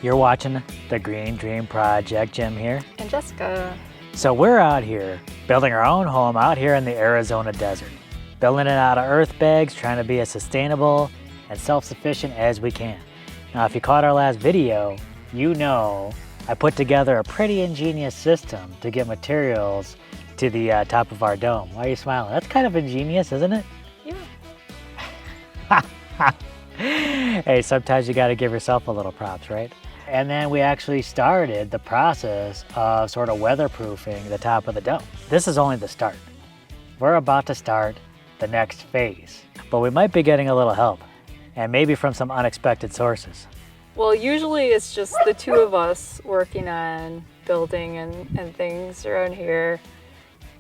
You're watching the Green Dream Project. Jim here. And Jessica. So we're out here building our own home out here in the Arizona desert. Building it out of earth bags, trying to be as sustainable and self-sufficient as we can. Now, if you caught our last video, you know I put together a pretty ingenious system to get materials to the top of our dome. Why are you smiling? That's kind of ingenious, isn't it? Yeah. Hey, sometimes you got to give yourself a little props, right? And then we actually started the process of sort of weatherproofing the top of the dome. This is only the start. We're about to start the next phase, but we might be getting a little help, and maybe from some unexpected sources. Well, usually it's just the two of us working on building and things around here.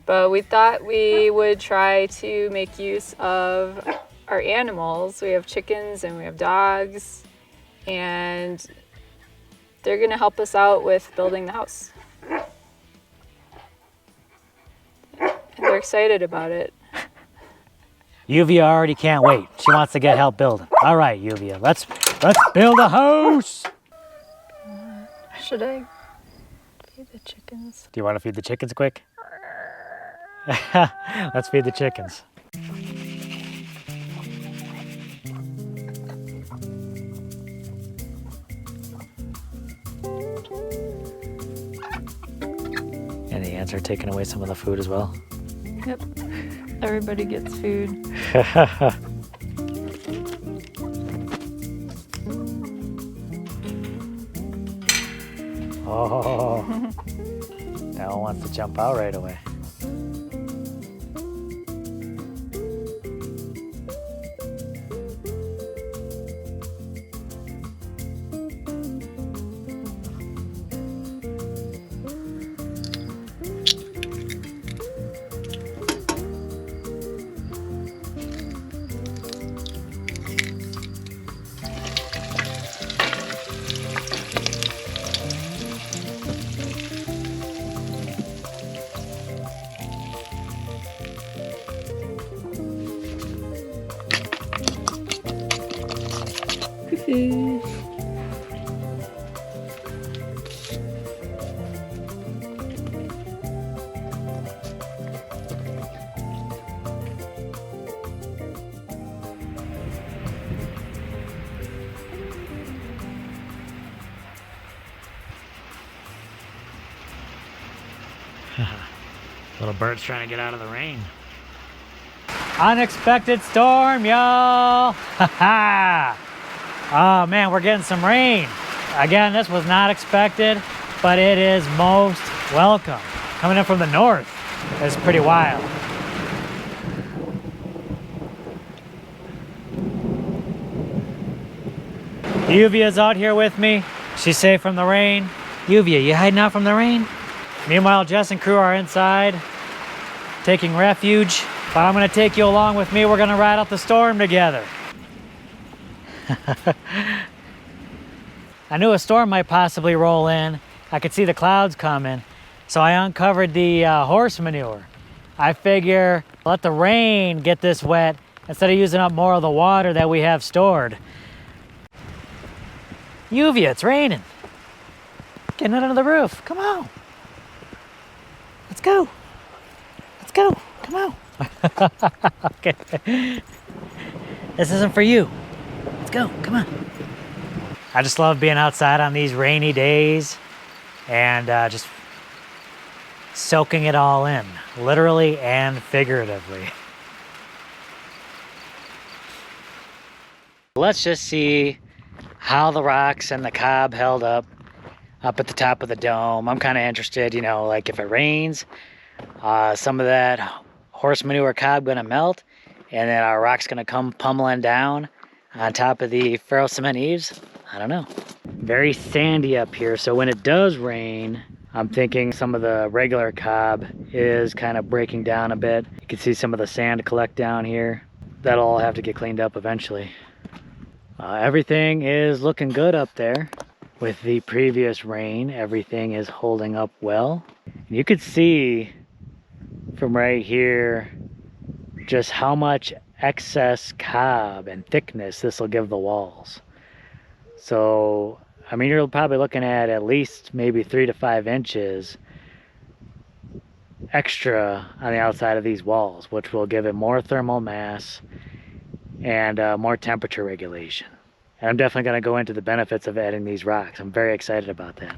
But we thought we would try to make use of our animals. We have chickens and we have dogs, and they're gonna help us out with building the house. And they're excited about it. Yuvia already can't wait. She wants to get help building. All right, Yuvia, let's build a house. Should I feed the chickens? Do you want to feed the chickens quick? Let's feed the chickens. And the ants are taking away some of the food as well. Yep. Everybody gets food. Oh, that one wants to jump out right away. Food. Little bird's trying to get out of the rain. Unexpected storm, y'all! Oh man, we're getting some rain. Again, this was not expected, but it is most welcome. Coming in from the north, it's pretty wild. Yuvia's out here with me. She's safe from the rain. Yuvia, you hiding out from the rain? Meanwhile, Jess and crew are inside, taking refuge. But I'm gonna take you along with me. We're gonna ride out the storm together. I knew a storm might possibly roll in. I could see the clouds coming. So I uncovered the horse manure. I figure let the rain get this wet instead of using up more of the water that we have stored. Yuvia, it's raining. Getting under the roof, come on. Let's go. Let's go, come on. Okay. This isn't for you. Let's go, come on. I just love being outside on these rainy days and just soaking it all in, literally and figuratively. Let's just see how the rocks and the cob held up at the top of the dome. I'm kind of interested, you know, like if it rains, some of that horse manure cob gonna melt, and then our rock's gonna come pummeling down on top of the ferro cement eaves. I don't know. Very sandy up here, so when it does rain, I'm thinking some of the regular cob is kind of breaking down a bit. You can see some of the sand collect down here. That'll all have to get cleaned up eventually. Everything is looking good up there. With the previous rain, everything is holding up well. You could see from right here just how much excess cob and thickness this will give the walls. So I mean, you're probably looking at least maybe 3 to 5 inches extra on the outside of these walls, which will give it more thermal mass and more temperature regulation. And I'm definitely going to go into the benefits of adding these rocks. I'm very excited about that.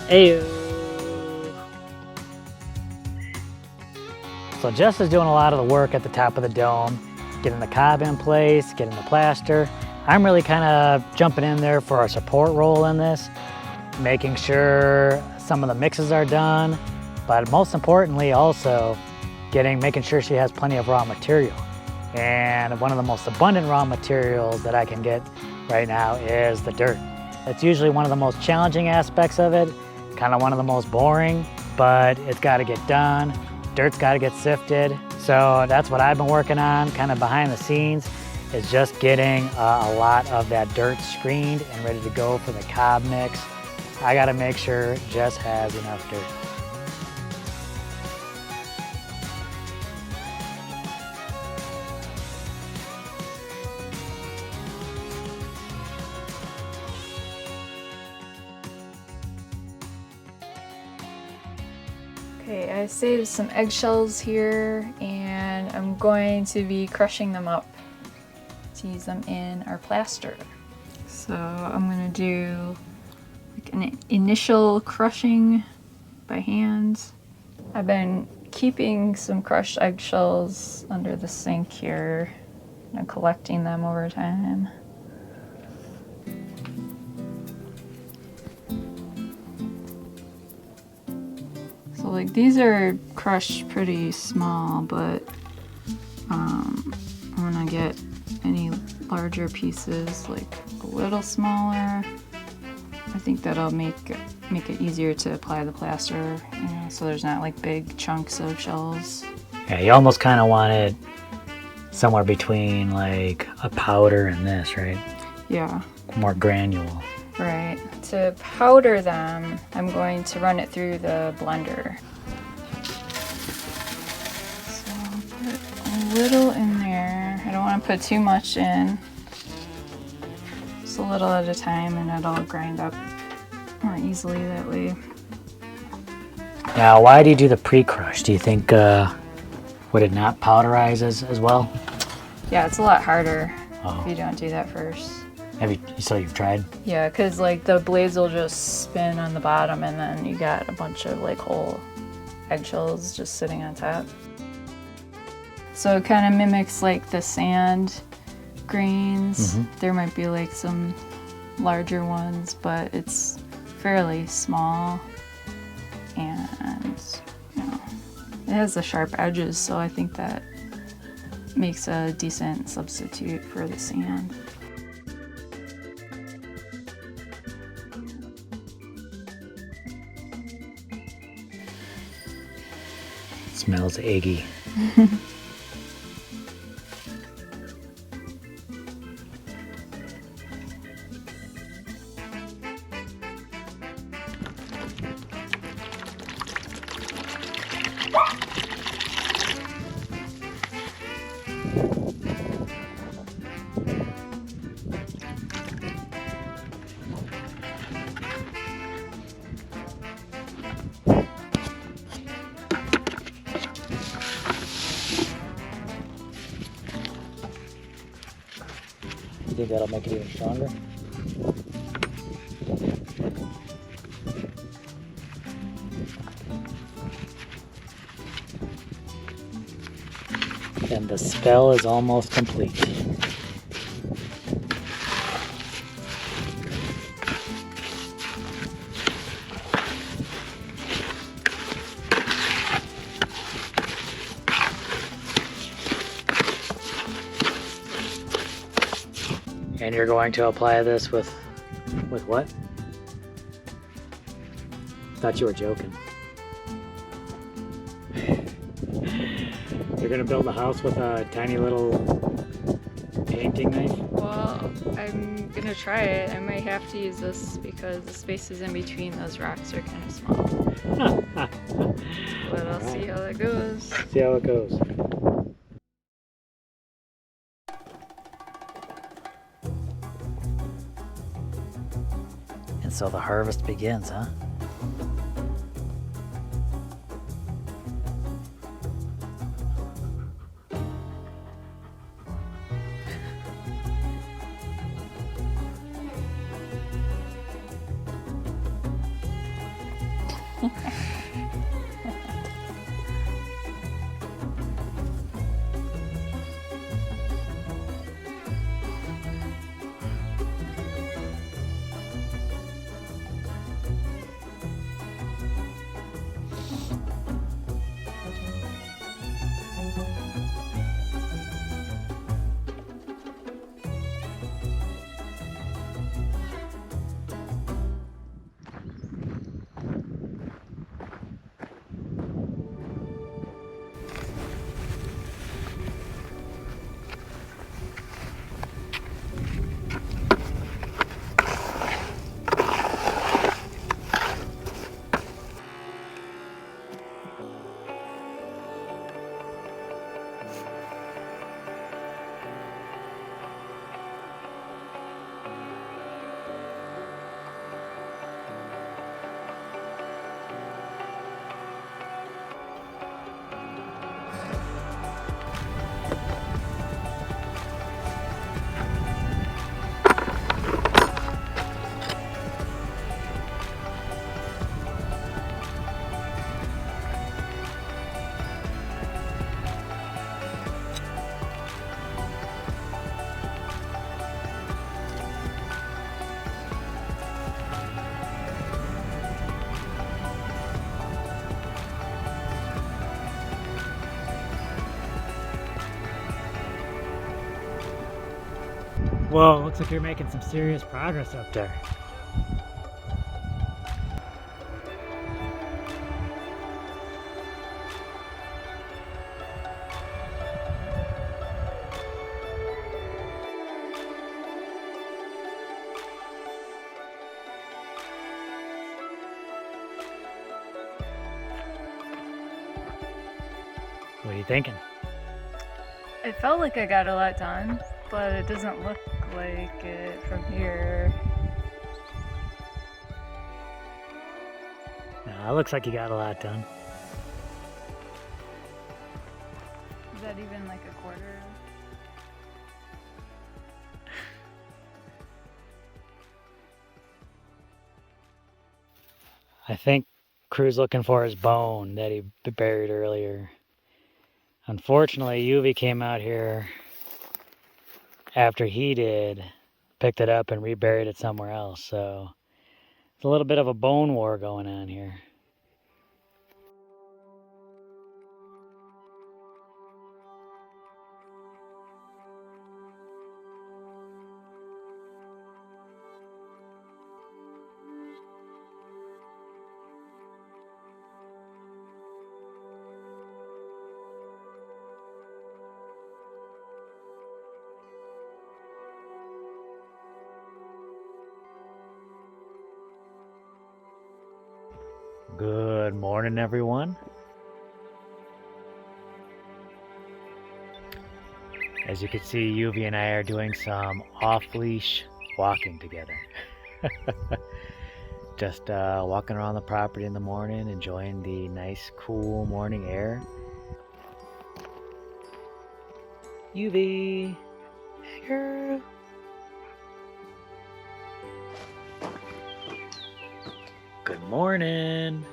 Ayo. So Jess is doing a lot of the work at the top of the dome, getting the cob in place, getting the plaster. I'm really kind of jumping in there for a support role in this, making sure some of the mixes are done, but most importantly also making sure she has plenty of raw material. And one of the most abundant raw materials that I can get right now is the dirt. It's usually one of the most challenging aspects of it, kind of one of the most boring, but it's got to get done. Dirt's got to get sifted. So that's what I've been working on, kind of behind the scenes, is just getting a lot of that dirt screened and ready to go for the cob mix. I got to make sure Jess has enough dirt. Okay, I saved some eggshells here and I'm going to be crushing them up to use them in our plaster. So I'm gonna do like an initial crushing by hand. I've been keeping some crushed eggshells under the sink here and collecting them over time. So like these are crushed pretty small, but I'm gonna get any larger pieces like a little smaller. I think that'll make it easier to apply the plaster, you know, so there's not like big chunks of shells. Yeah, you almost kind of want it somewhere between like a powder and this, right? Yeah. More granule. Right. To powder them, I'm going to run it through the blender. So I'll put a little in there. I don't want to put too much in. Just a little at a time and it'll grind up more easily that way. Now, why do you do the pre-crush? Do you think, would it not powderize as well? Yeah, it's a lot harder if you don't do that first. So you've tried? Yeah, because like the blades will just spin on the bottom and then you got a bunch of like whole eggshells just sitting on top. So it kind of mimics like the sand grains. Mm-hmm. There might be like some larger ones, but it's fairly small and you know, it has the sharp edges, so I think that makes a decent substitute for the sand. Smells eggy. You think that'll make it even stronger? And the spell is almost complete. And you're going to apply this with what? Thought you were joking. You're gonna build a house with a tiny little painting knife? Well, I'm gonna try it. I might have to use this because the spaces in between those rocks are kind of small. But I'll see how that goes. See how it goes. And so the harvest begins, huh? Whoa, looks like you're making some serious progress up there. What are you thinking? I felt like I got a lot done, but it doesn't look like it from here. No, it looks like you got a lot done. Is that even like a quarter? I think Crew's looking for his bone that he buried earlier. Unfortunately, Yuvi came out here after he did, picked it up and reburied it somewhere else. So it's a little bit of a bone war going on here. Good morning, everyone. As you can see, Yuvi and I are doing some off-leash walking together. Just walking around the property in the morning, enjoying the nice, cool morning air. Yuvi, hey girl. Good morning.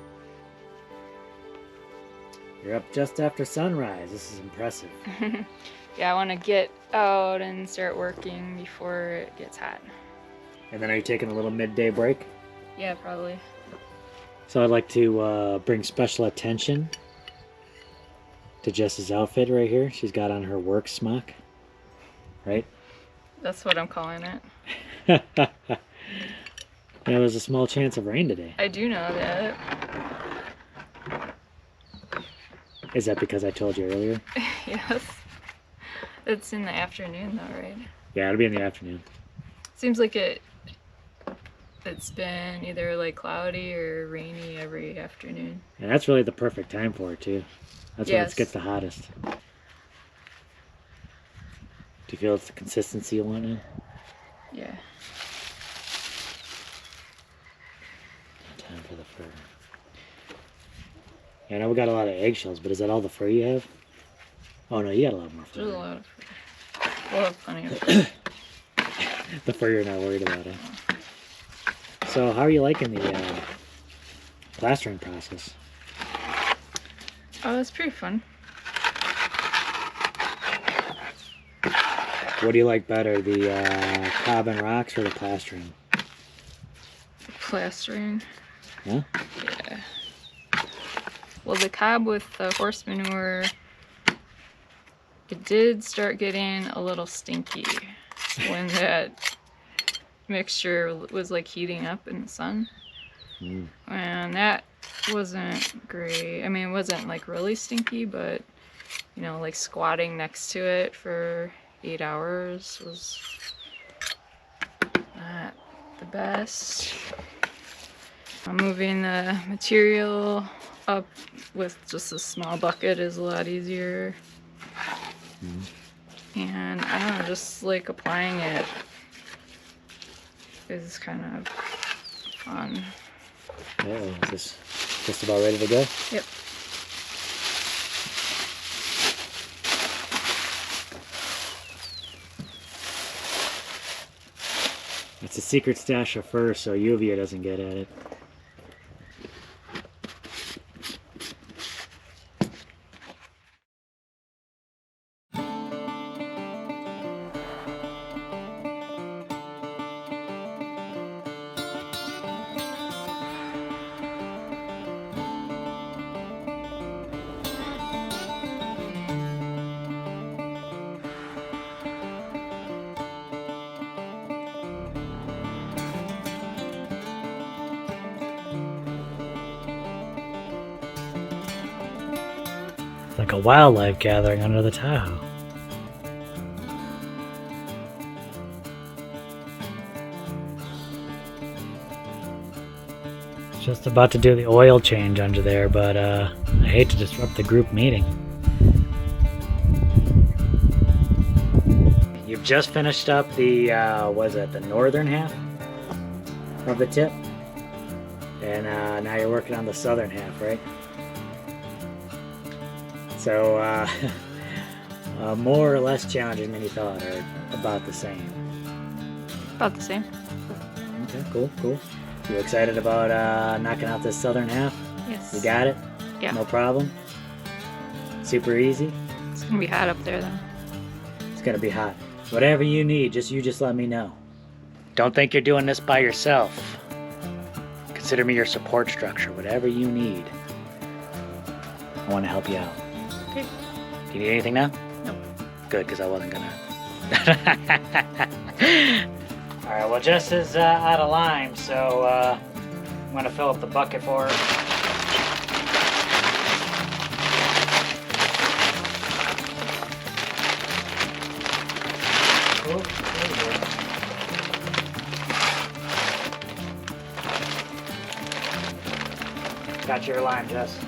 You're up just after sunrise. This is impressive. Yeah, I want to get out and start working before it gets hot. And then are you taking a little midday break? Yeah, probably. So I'd like to bring special attention to Jess's outfit right here. She's got on her work smock, right? That's what I'm calling it. There was a small chance of rain today. I do know that. Is that because I told you earlier? Yes. It's in the afternoon though, right? Yeah, it'll be in the afternoon. Seems like it's been either like cloudy or rainy every afternoon. And that's really the perfect time for it too. That's when it gets the hottest. Do you feel it's the consistency you want now? Yeah. Time for the fur. Yeah, I know we got a lot of eggshells, but is that all the fur you have? Oh no, you got a lot more fur. There's a lot of fur. We'll have plenty of fur. The fur you're not worried about it. So how are you liking the plastering process? Oh, it's pretty fun. What do you like better, the cob and rocks or the plastering? Plastering. Huh? Yeah. Well, the cob with the horse manure, it did start getting a little stinky when that mixture was like heating up in the sun. And that wasn't great. I mean, it wasn't like really stinky, but you know, like squatting next to it for 8 hours was not the best. Moving the material up with just a small bucket is a lot easier. And I don't know, just like applying it is kind of fun. Uh-oh, is this just about ready to go? Yep. It's a secret stash of fur so Uvia doesn't get at it. Like a wildlife gathering under the Tahoe. Just about to do the oil change under there, but I hate to disrupt the group meeting. You've just finished up the, the northern half of the tip? And now you're working on the southern half, right? So, more or less challenging than you thought, or about the same? About the same. Okay, cool, cool. You excited about knocking out this southern half? Yes. You got it? Yeah. No problem? Super easy? It's gonna be hot up there though. It's gonna be hot. Whatever you need, just let me know. Don't think you're doing this by yourself. Consider me your support structure. Whatever you need, I want to help you out. Okay. Do you need anything now? Nope. Good, because I wasn't gonna. Alright, well Jess is out of lime, so I'm gonna fill up the bucket for her. Cool. Got your lime, Jess.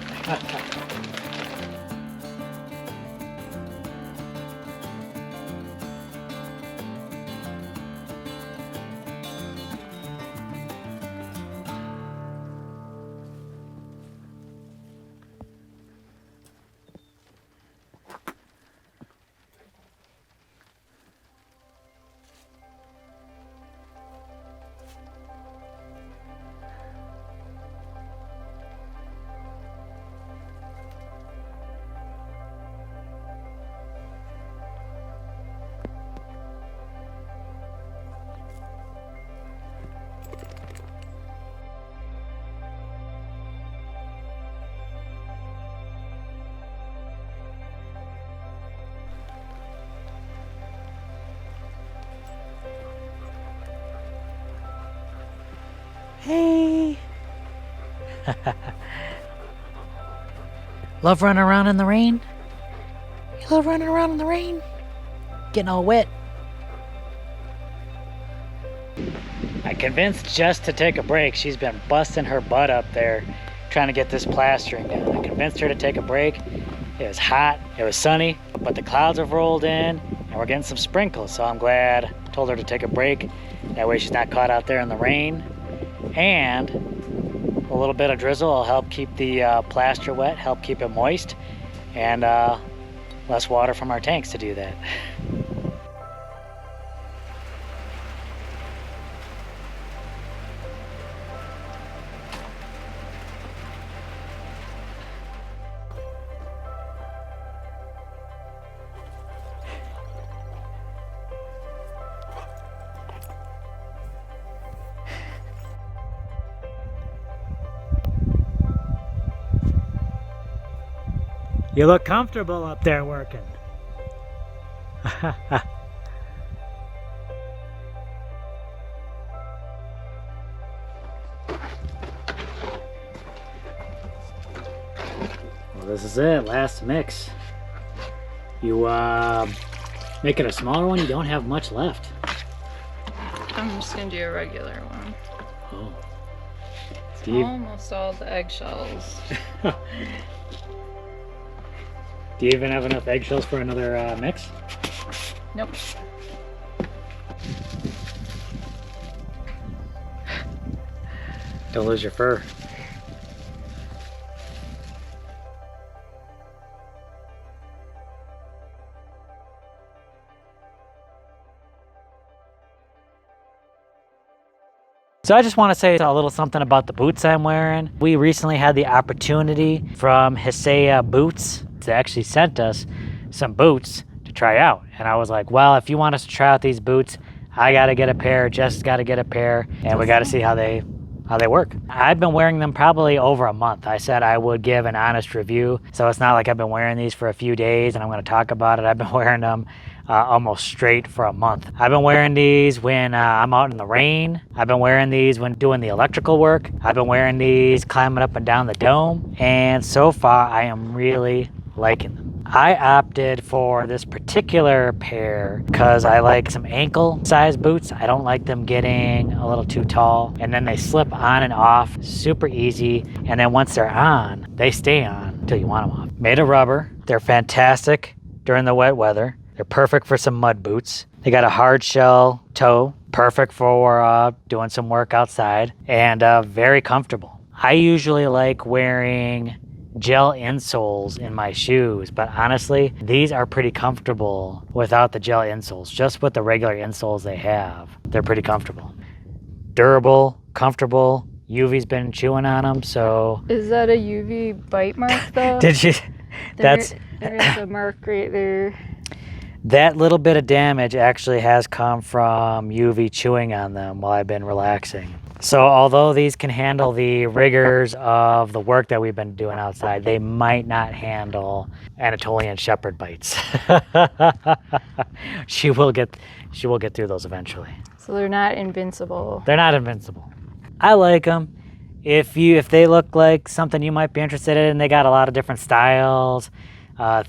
Hey. Love running around in the rain? You love running around in the rain? Getting all wet. I convinced Jess to take a break. She's been busting her butt up there trying to get this plastering done. I convinced her to take a break. It was hot, it was sunny, but the clouds have rolled in and we're getting some sprinkles, so I'm glad I told her to take a break. That way she's not caught out there in the rain. And a little bit of drizzle will help keep the plaster wet, help keep it moist, and less water from our tanks to do that. You look comfortable up there working. Well, this is it, last mix. You make it a smaller one, you don't have much left. I'm just gonna do a regular one. Oh. Steve. Almost all the eggshells. Do you even have enough eggshells for another mix? Nope. Don't lose your fur. So I just want to say a little something about the boots I'm wearing. We recently had the opportunity from Hisea Boots. They actually sent us some boots to try out. And I was like, well, if you want us to try out these boots, I got to get a pair, Jess got to get a pair, and we got to see how they work. I've been wearing them probably over a month. I said I would give an honest review. So it's not like I've been wearing these for a few days and I'm going to talk about it. I've been wearing them almost straight for a month. I've been wearing these when I'm out in the rain. I've been wearing these when doing the electrical work. I've been wearing these climbing up and down the dome. And so far I am really liking them. I opted for this particular pair because I like some ankle size boots. I don't like them getting a little too tall, and then they slip on and off super easy, and then once they're on, they stay on until you want them off. Made of rubber. They're fantastic during the wet weather. They're perfect for some mud boots. They got a hard shell toe, perfect for doing some work outside, and very comfortable. I usually like wearing gel insoles in my shoes, but honestly, these are pretty comfortable without the gel insoles. Just with the regular insoles they have, they're pretty comfortable. Durable, comfortable. UV's been chewing on them, so... Is that a UV bite mark, though? Did you... There is a mark right there. That little bit of damage actually has come from UV chewing on them while I've been relaxing. So although these can handle the rigors of the work that we've been doing outside, they might not handle Anatolian shepherd bites. She will get through those eventually. So they're not invincible. They're not invincible. I like them. If they look like something you might be interested in, they got a lot of different styles.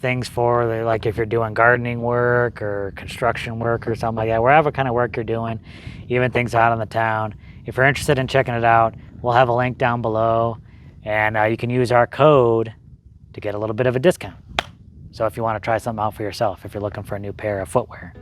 Things for like if you're doing gardening work or construction work or something like that, wherever kind of work you're doing, even things out in the town. If you're interested in checking it out, we'll have a link down below, and you can use our code to get a little bit of a discount. So if you want to try something out for yourself, if you're looking for a new pair of footwear.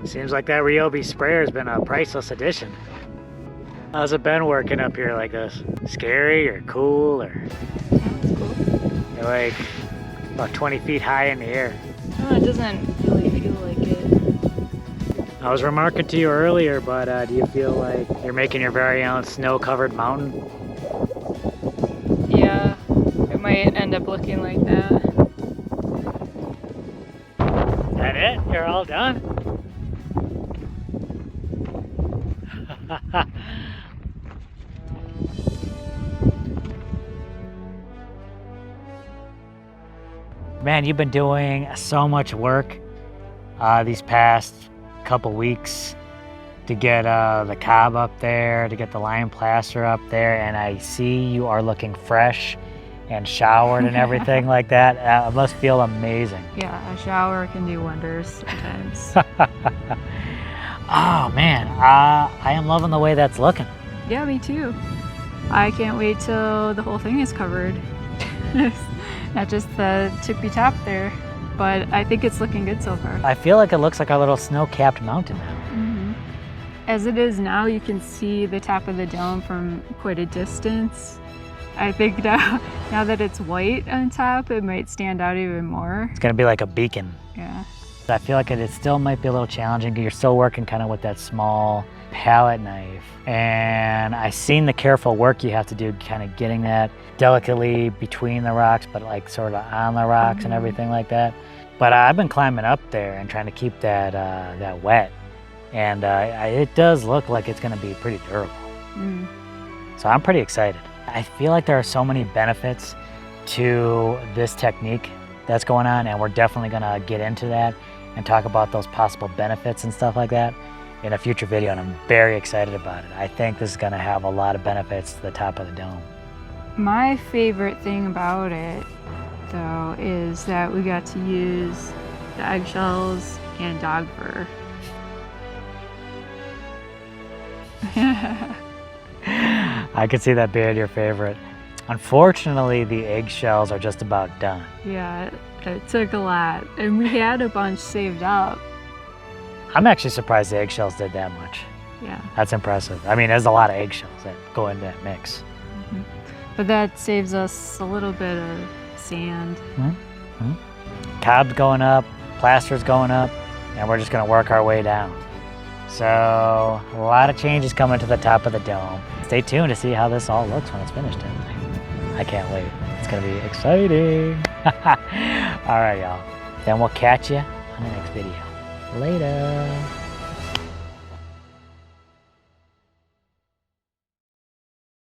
Seems like that Ryobi sprayer has been a priceless addition. How's it been working up here like this? Scary or cool or? That's cool. You're like about 20 feet high in the air. No, it doesn't really feel like it. I was remarking to you earlier, but do you feel like you're making your very own snow-covered mountain? might end up looking like that. Is that it? You're all done? Man, you've been doing so much work these past couple weeks to get the cob up there, to get the lime plaster up there, and I see you are looking fresh and showered and everything like that. It must feel amazing. Yeah, a shower can do wonders sometimes. Oh man, I am loving the way that's looking. Yeah, me too. I can't wait till the whole thing is covered. Not just the tippy top there, but I think it's looking good so far. I feel like it looks like a little snow-capped mountain now. As it is now, you can see the top of the dome from quite a distance. I think now that it's white on top, it might stand out even more. It's gonna be like a beacon. Yeah. I feel like it still might be a little challenging. You're still working kind of with that small palette knife. And I've seen the careful work you have to do kind of getting that delicately between the rocks, but like sort of on the rocks and everything like that. But I've been climbing up there and trying to keep that, that wet. And it does look like it's gonna be pretty durable. So I'm pretty excited. I feel like there are so many benefits to this technique that's going on, and we're definitely gonna get into that and talk about those possible benefits and stuff like that in a future video, and I'm very excited about it. I think this is gonna have a lot of benefits to the top of the dome. My favorite thing about it, though, is that we got to use the eggshells and dog fur. I could see that being your favorite. Unfortunately, the eggshells are just about done. Yeah, it took a lot, and we had a bunch saved up. I'm actually surprised the eggshells did that much. Yeah. That's impressive. I mean, there's a lot of eggshells that go into that mix. But that saves us a little bit of sand. Cob's going up, plaster's going up, and we're just gonna work our way down. So, a lot of changes coming to the top of the dome. Stay tuned to see how this all looks when it's finished. I can't wait. It's gonna be exciting. All right, y'all. Then we'll catch you on the next video. Later.